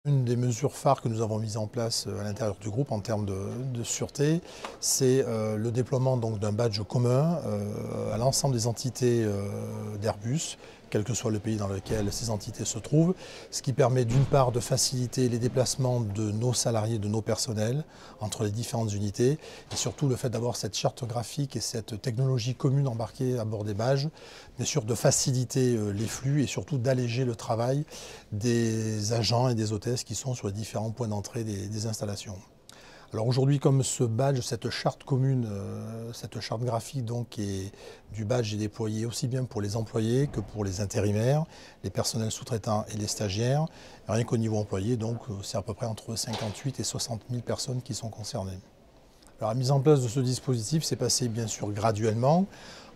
Une des mesures phares que nous avons mises en place à l'intérieur du groupe en termes de sûreté, c'est le déploiement d'un badge commun à l'ensemble des entités d'Airbus, quel que soit le pays dans lequel ces entités se trouvent, ce qui permet d'une part de faciliter les déplacements de nos salariés, de nos personnels entre les différentes unités, et surtout le fait d'avoir cette charte graphique et cette technologie commune embarquée à bord des badges, bien sûr de faciliter les flux et surtout d'alléger le travail des agents et des hôtesses qui sont sur les différents points d'entrée des installations. Alors aujourd'hui, comme ce badge, cette charte commune, cette charte graphique du badge est déployée aussi bien pour les employés que pour les intérimaires, les personnels sous-traitants et les stagiaires. Rien qu'au niveau employé, donc c'est à peu près entre 58 et 60 000 personnes qui sont concernées. Alors, la mise en place de ce dispositif s'est passée bien sûr graduellement,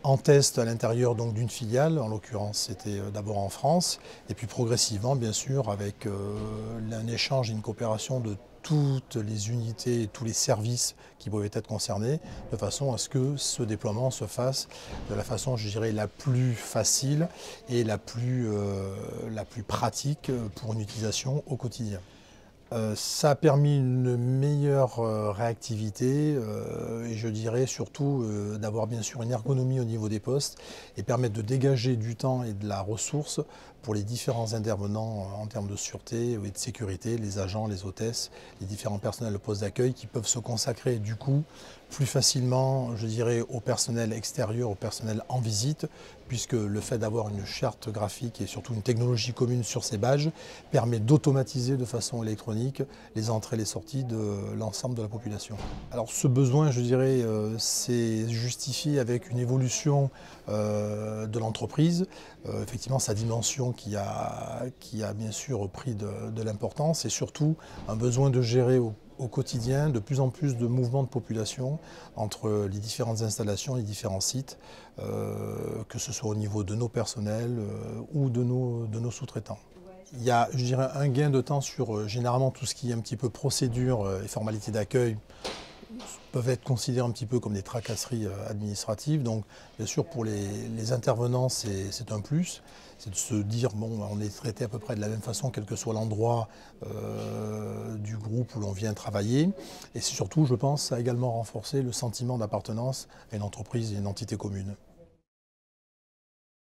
en test à l'intérieur d'une filiale, en l'occurrence c'était d'abord en France, et puis progressivement bien sûr avec un échange et une coopération de toutes les unités et tous les services qui pouvaient être concernés, de façon à ce que ce déploiement se fasse de la façon, je dirais, la plus facile et la plus pratique pour une utilisation au quotidien. Ça a permis une meilleure réactivité et je dirais surtout d'avoir bien sûr une ergonomie au niveau des postes et permettre de dégager du temps et de la ressource pour les différents intervenants en termes de sûreté et de sécurité, les agents, les hôtesses, les différents personnels de poste d'accueil qui peuvent se consacrer du coup plus facilement, je dirais, au personnel extérieur, au personnel en visite, puisque le fait d'avoir une charte graphique et surtout une technologie commune sur ces badges permet d'automatiser de façon électronique les entrées et les sorties de l'ensemble de la population. Alors ce besoin, je dirais, c'est justifié avec une évolution de l'entreprise, effectivement sa dimension qui a bien sûr pris de l'importance et surtout un besoin de gérer au quotidien de plus en plus de mouvements de population entre les différentes installations, les différents sites, que ce soit au niveau de nos personnels ou de nos sous-traitants. Il y a, je dirais, un gain de temps sur généralement tout ce qui est un petit peu procédure et formalité d'accueil peuvent être considérés un petit peu comme des tracasseries administratives. Donc bien sûr pour les intervenants c'est un plus, c'est de se dire bon on est traité à peu près de la même façon quel que soit l'endroit du groupe où l'on vient travailler. Et c'est surtout je pense ça a également renforcé le sentiment d'appartenance à une entreprise et une entité commune.